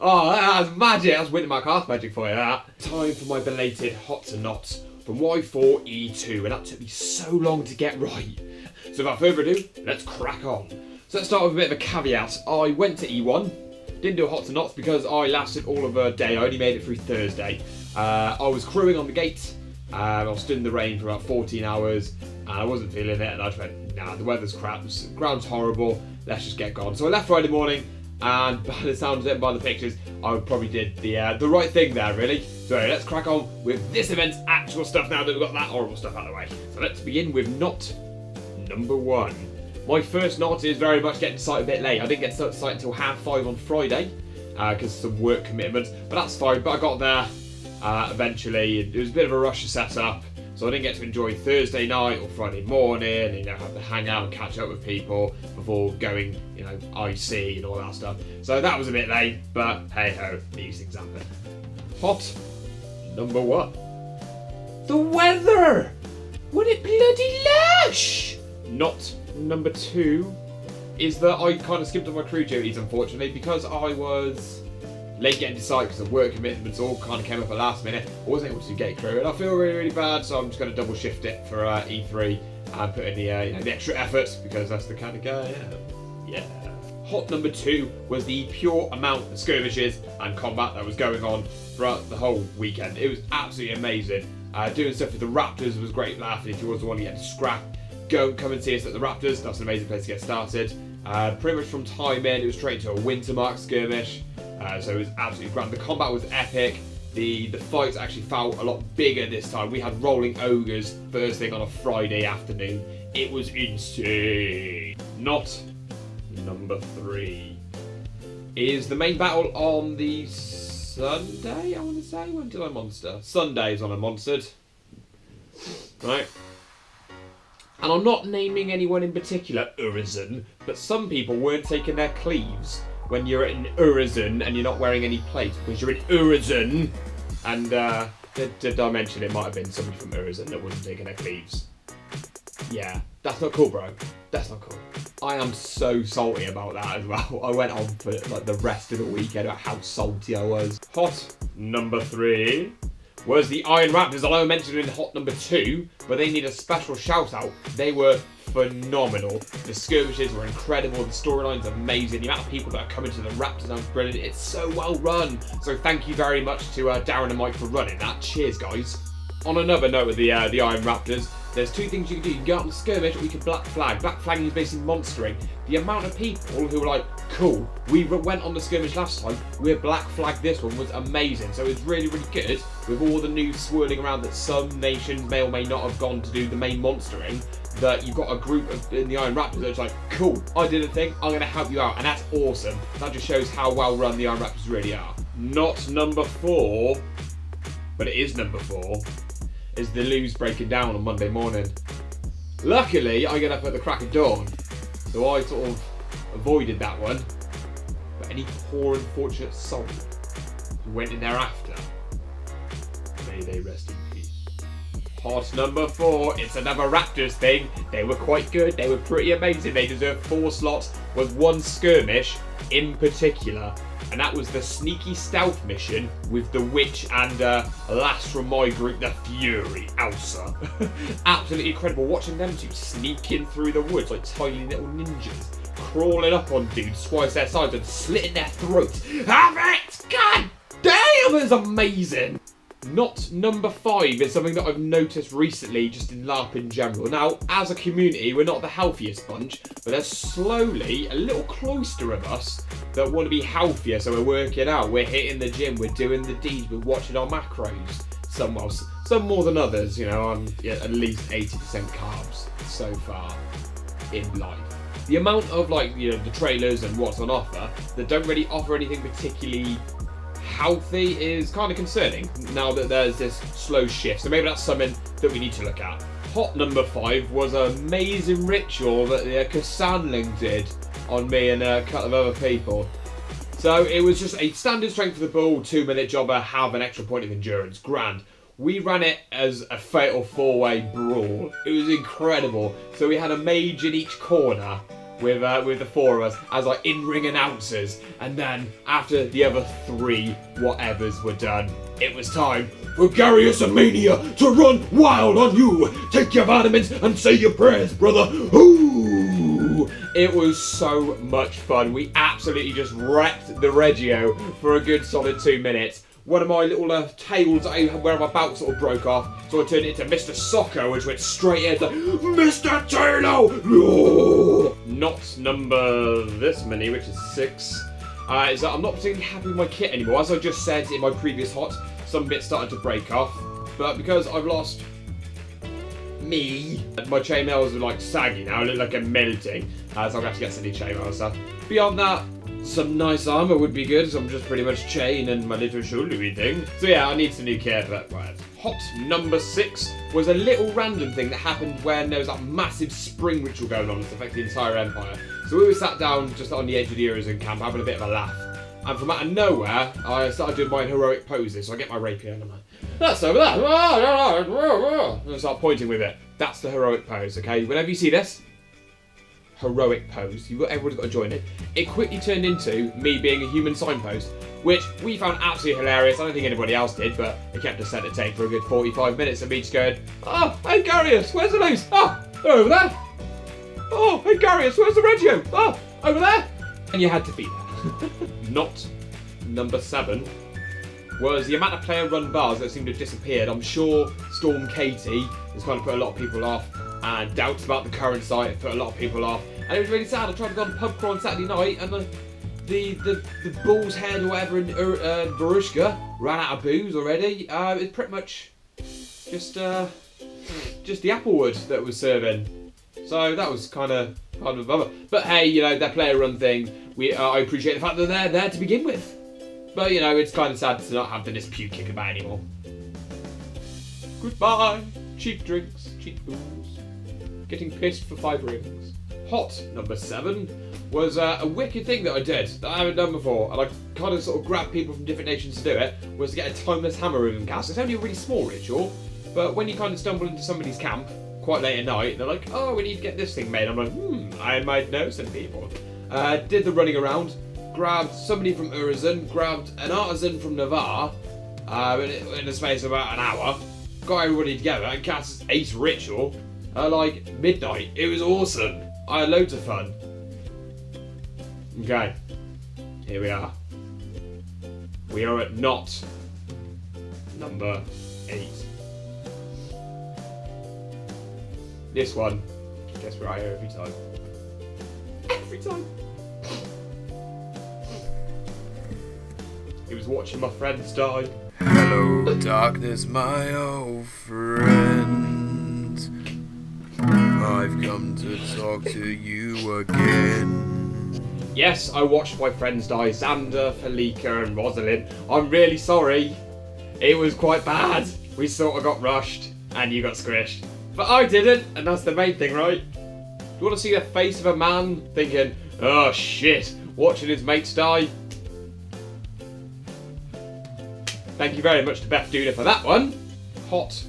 Oh, that's magic. That's Winter Mark Hearth magic for you, that. Time for my belated Hots and Knots from Y4E2, and that took me so long to get right. So without further ado, let's crack on. So let's start with a bit of a caveat. I went to E1, didn't do a Hots and Knots because I lasted all of a day. I only made it through Thursday. I was crewing on the gate. I was stood in the rain for about 14 hours, and I wasn't feeling it, and I just went, nah, the weather's crap, the ground's horrible, let's just get gone. So I left Friday morning, and by the sounds of it and by the pictures, I probably did the right thing there, really. So let's crack on with this event's actual stuff now that we've got that horrible stuff out of the way. So let's begin with knot number 1. My first knot is very much getting to site a bit late. I didn't get to site until 5:30 on Friday, because of some work commitments, but that's fine. But I got there eventually. It was a bit of a rush to set up, so I didn't get to enjoy Thursday night or Friday morning, have to hang out and catch up with people before going, IC and all that stuff. So that was a bit late, but hey ho, these things happen. Hot number 1. The weather! Wasn't it bloody lush? Knot number 2 is that I kind of skipped on my crew duties, unfortunately, because I was late getting to site because of work commitments all kind of came up at the last minute. I wasn't able to get crew, and I feel really, really bad, so I'm just going to double shift it for E3 and put in the extra effort, because that's the kind of guy I am. Yeah. Hot number 2 was the pure amount of skirmishes and combat that was going on throughout the whole weekend. It was absolutely amazing. Doing stuff with the Raptors was great laughing. If you was the one to get to scrap, come and see us at the Raptors. That's an amazing place to get started. Pretty much from time in, it was straight to a Winter Mark skirmish. So it was absolutely grand. The combat was epic. The fights actually felt a lot bigger this time. We had rolling ogres first thing on a Friday afternoon. It was insane. Knot number 3 is the main battle on the Sunday, I want to say. When did I monster? Sunday is when I monstered. Right. And I'm not naming anyone in particular, Urizen, but some people weren't taking their cleaves when you're in Urizen and you're not wearing any plate, because you're in Urizen. And did I mention it might have been somebody from Urizen that wasn't taking their cleaves? Yeah, that's not cool, bro. That's not cool. I am so salty about that as well. I went on for the rest of the weekend about how salty I was. Hot number 3 was the Iron Raptors. I mentioned in hot number 2, but they need a special shout out. They were phenomenal. The skirmishes were incredible. The storyline's amazing. The amount of people that are coming to the Raptors now is brilliant. It's so well run. So thank you very much to Darren and Mike for running that. Cheers, guys. On another note with the Iron Raptors, there's 2 things you can do. You can go out and skirmish, or you can black flag. Black flagging is basically monstering. The amount of people who were like, cool, we went on the skirmish last time, we're black flagged this one, was amazing. So it was really, really good, with all the news swirling around that some nations may or may not have gone to do the main monstering, that you've got a group in the Iron Raptors that's like, cool, I did a thing, I'm going to help you out, and that's awesome. That just shows how well run the Iron Raptors really are. Not number 4, but it is number 4, is the Lose breaking down on Monday morning. Luckily, I get up at the crack of dawn, so I sort of avoided that one. But any poor unfortunate soul who went in there after, may they rest in peace. Hot number 4, it's another Raptors thing. They were quite good, they were pretty amazing. They deserved 4 slots, was one skirmish in particular, and that was the sneaky stealth mission with the witch and last from my group, the Fury Elsa. Absolutely incredible watching them 2 sneaking through the woods like tiny little ninjas, crawling up on dudes twice their size and slitting their throats. Have it! God damn, it's amazing! Knot number 5 is something that I've noticed recently just in LARP in general. Now, as a community, we're not the healthiest bunch, but there's slowly a little cloister of us that want to be healthier, so we're working out, we're hitting the gym, we're doing the deeds, we're watching our macros. Some more than others, I'm at least 80% carbs so far in life. The amount of the trailers and what's on offer that don't really offer anything particularly healthy is kind of concerning now that there's this slow shift, so maybe that's something that we need to look at. Hot number 5 was an amazing ritual that the Kassanling did on me and a couple of other people. So it was just a standard strength of the bull, 2-minute jobber, have an extra point of endurance, grand. We ran it as a fatal 4-way brawl. It was incredible. So we had a mage in each corner, with the four of us as like in-ring announcers, and then after the other three whatevers were done, it was time for Garius and Mania to run wild on you. Take your vitamins and say your prayers, brother. Ooh! It was so much fun. We absolutely just wrecked the Reggio for a good solid 2 minutes. One of my little tails where my belt sort of broke off, so I turned it into Mr. Soccer, which went straight in like, Mr. Taylor! No! Not number this many, which is 6. Is that I'm not particularly happy with my kit anymore. As I just said in my previous hot, some bits started to break off, but because I've lost me, my chainmails are like saggy now, I look like I'm melting, so I'm going to have to get some new chainmail stuff. Beyond that, some nice armour would be good, so I'm just pretty much chain and my little shouldery thing. So yeah, I need some new kit, but right. Hot number 6 was a little random thing that happened when there was that massive spring ritual going on that's affecting the entire empire. So we were sat down just on the edge of the Urizen camp having a bit of a laugh. And from out of nowhere, I started doing my heroic poses. So I get my rapier and I'm like, that's over there. And I start pointing with it. That's the heroic pose, okay? Whenever you see this, heroic pose, everybody's got to join it. It quickly turned into me being a human signpost, which we found absolutely hilarious. I don't think anybody else did, but it kept us entertained for a good 45 minutes of me just going, oh, hey Garius, where's the loose? Oh, they're over there. Oh, hey Garius, where's the Reggio? Oh, over there. And you had to be there. Not number 7 was the amount of player-run bars that seemed to have disappeared. I'm sure Storm Katie has kind of put a lot of people off, and doubts about the current site have put a lot of people off. And it was really sad. I tried to go on pub crawl on Saturday night, and the bull's head or whatever in Barushka ran out of booze already. It's pretty much just the Applewood that was serving. So that was kind of a bummer. But hey, you know, their player-run thing. I appreciate the fact that they're there to begin with. But you know, it's kind of sad to not have the dispute kick about anymore. Goodbye, cheap drinks, cheap booze. Getting pissed for 5 rings. Hot number 7 was a wicked thing that I did that I haven't done before, and I kind of sort of grabbed people from different nations to do it, was to get a timeless hammer rhythm cast. It's only a really small ritual, but when you kind of stumble into somebody's camp quite late at night, they're like, oh, we need to get this thing made. I'm like, I might know some people. Did the running around, grabbed somebody from Urizen, grabbed an artisan from Navarre, in the space of about an hour, got everybody together and cast this ace ritual at like midnight. It was awesome. I had loads of fun. Okay, here we are. We are at not number 8. This one, guess where I go every time. Every time. It was watching my friends die. Hello, darkness, my old friend. I've come to talk to you again. Yes, I watched my friends die, Xander, Felica and Rosalind. I'm really sorry. It was quite bad. We sort of got rushed and you got squished. But I didn't, and that's the main thing, right? Do you want to see the face of a man thinking, oh shit, watching his mates die? Thank you very much to Beth Duna for that one. Hot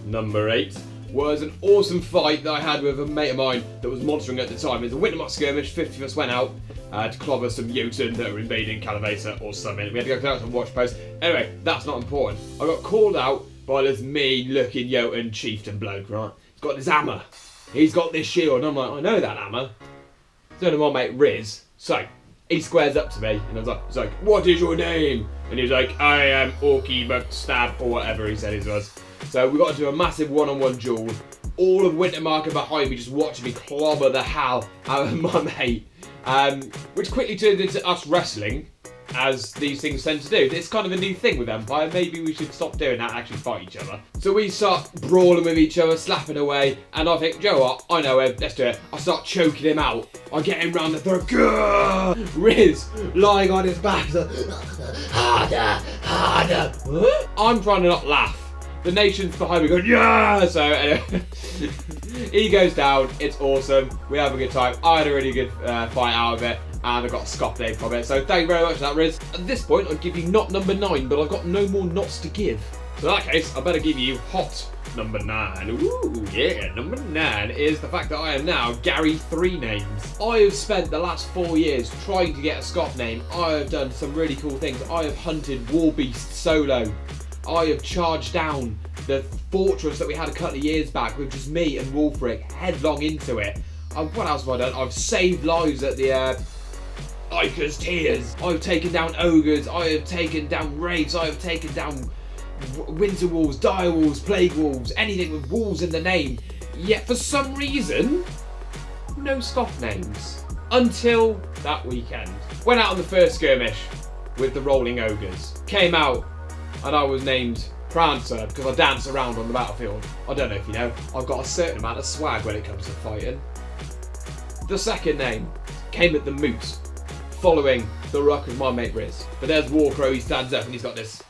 number 8 was an awesome fight that I had with a mate of mine that was monstering at the time. It was a Wintermark skirmish. 50 of us went out to clobber some Jotun that were invading Calavesa or something. We had to go out some watch posts. Anyway, that's not important. I got called out by this mean-looking Jotun chieftain bloke, right? He's got this hammer. He's got this shield. And I'm like, I know that hammer. It's only my mate Riz. So, he squares up to me, and I was like, he's like, what is your name? And he was like, I am Orky McStab, or whatever he said it was. So we got into a massive one-on-one duel. All of Wintermark behind me just watching me clobber the hell out of my mate. Which quickly turned into us wrestling, as these things tend to do. It's kind of a new thing with Empire. Maybe we should stop doing that and actually fight each other. So we start brawling with each other, slapping away, and I think, Joe, what? I know him, let's do it. I start choking him out. I get him round the throat. Gah! Riz lying on his back. Harder, harder. I'm trying to not laugh. The nation's behind me going, yeah! So anyway, he goes down. It's awesome. We have a good time. I had a really good fight out of it, and I got a Scott name from it. So thank you very much for that, Riz. At this point, I'd give you not number 9, but I've got no more knots to give. So in that case, I better give you hot number 9. Ooh, yeah, number 9 is the fact that I am now Gary 3 names. I have spent the last 4 years trying to get a Scott name. I have done some really cool things. I have hunted Warbeast solo. I have charged down the fortress that we had a couple of years back with just me and Wulfric headlong into it. What else have I done? I've saved lives at the Ica's Tears. I've taken down ogres. I have taken down wraiths. I have taken down winter wolves, dire wolves, plague wolves, anything with wolves in the name. Yet for some reason, no Scott names. Until that weekend. Went out on the first skirmish with the rolling ogres. Came out and I was named Prancer because I dance around on the battlefield. I don't know if you know, I've got a certain amount of swag when it comes to fighting. The second name came at the moot, following the ruck of my mate Riz. But there's Warcrow, he stands up and he's got this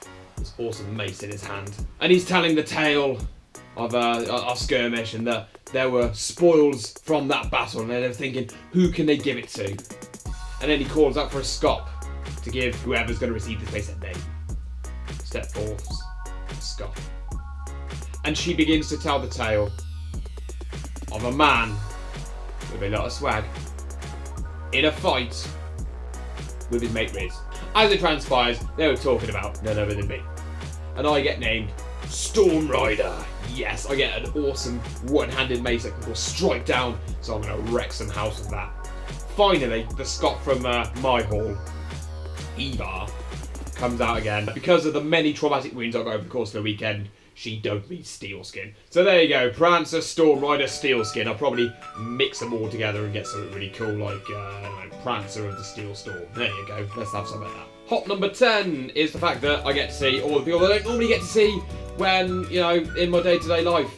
awesome mace in his hand. And he's telling the tale of our skirmish and that there were spoils from that battle and they're thinking, who can they give it to? And then he calls out for a scop to give whoever's going to receive this place a name. Step forth, Scott. And she begins to tell the tale of a man with a lot of swag in a fight with his mate Riz. As it transpires, they were talking about none other than me. And I get named Storm Rider. Yes, I get an awesome one-handed mace that can strike down, so I'm going to wreck some house with that. Finally, the Scot from my hall, Eva, comes out again. Because of the many traumatic wounds I got over the course of the weekend, she dubbed me Steelskin. So there you go, Prancer, Storm Rider, Steelskin. I'll probably mix them all together and get something really cool like Prancer of the Steel Storm. There you go, let's have some of that. Hot number 10 is the fact that I get to see all the people that I don't normally get to see when, you know, in my day-to-day life.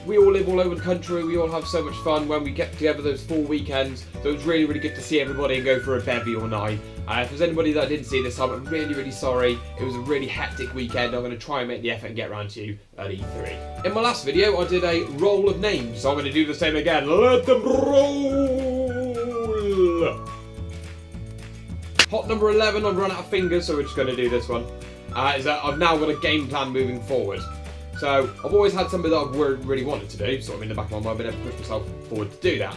We all live all over the country, we all have so much fun when we get together those full weekends, so it's really, really good to see everybody and go for a bevy or night. If there's anybody that I didn't see this time, I'm really, really sorry. It was a really hectic weekend. I'm going to try and make the effort and get around to you at E3. In my last video, I did a roll of names, so I'm going to do the same again. Let them roll! Hot number 11, I've run out of fingers, so we're just going to do this one. Is that I've now got a game plan moving forward. So I've always had something that I've really wanted to do, sort of in the back of my mind, but never pushed myself forward to do that.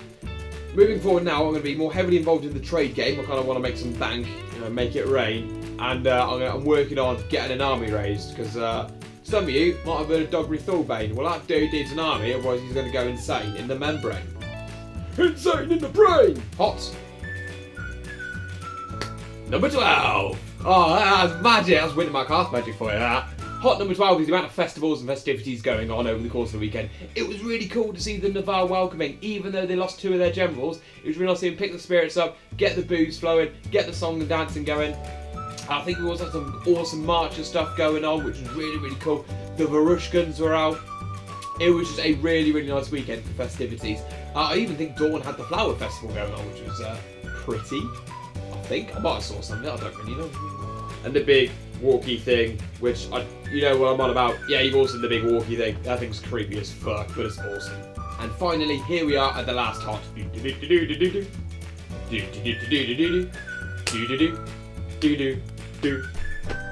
Moving forward now, I'm going to be more heavily involved in the trade game. I kind of want to make some bank, you know, make it rain, and I'm working on getting an army raised because some of you might have heard of Dogry Thulbane. Well, that dude needs an army, otherwise he's going to go insane in the membrane. Insane in the brain. Hot. Number 12. Oh, that's magic. That's winning my cast magic for you. That. Hot number 12 is the amount of festivals and festivities going on over the course of the weekend. It was really cool to see the Navarre welcoming, even though they lost 2 of their generals. It was really nice to see them pick the spirits up, get the booze flowing, get the song and dancing going. I think we also had some awesome march and stuff going on, which was really, really cool. The Varushkans were out. It was just a really, really nice weekend for festivities. I even think Dawn had the Flower Festival going on, which was pretty. I think I might have saw something. I don't really know. And the big walkie thing, which you know what I'm on about. Yeah, you've also seen the big walkie thing. That thing's creepy as fuck, but it's awesome. And finally, here we are at the last hot.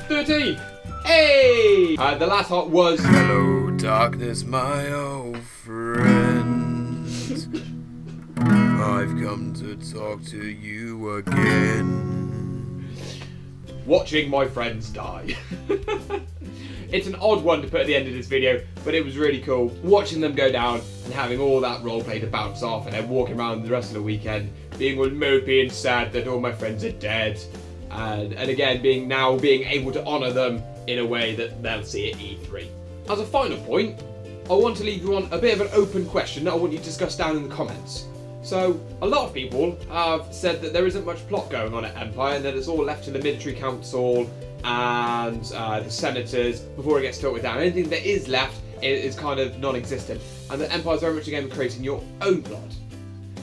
13. Hey! The last hot was. Hello, darkness, my old friend. I've come to talk to you again. Watching my friends die. It's an odd one to put at the end of this video, but it was really cool watching them go down and having all that roleplay to bounce off and then walking around the rest of the weekend being all mopey and sad that all my friends are dead, and again being able to honour them in a way that they'll see at E3. As a final point, I want to leave you on a bit of an open question that I want you to discuss down in the comments. So, a lot of people have said that there isn't much plot going on at Empire and that it's all left to the military council and the senators before it gets filtered down. Anything that is left is kind of non-existent, and that Empire is very much a game of creating your own plot.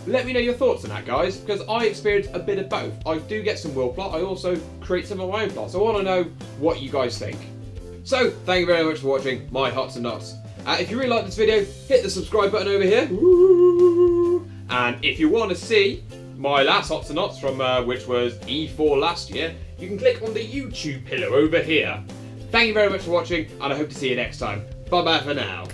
Let me know your thoughts on that, guys, because I experience a bit of both. I do get some world plot, I also create some of my own plot, so I want to know what you guys think. So, thank you very much for watching my Hots and Knots. If you really like this video, hit the subscribe button over here. And if you want to see my last Hots and Knots from which was E4 last year, you can click on the YouTube pillar over here. Thank you very much for watching, and I hope to see you next time. Bye bye for now.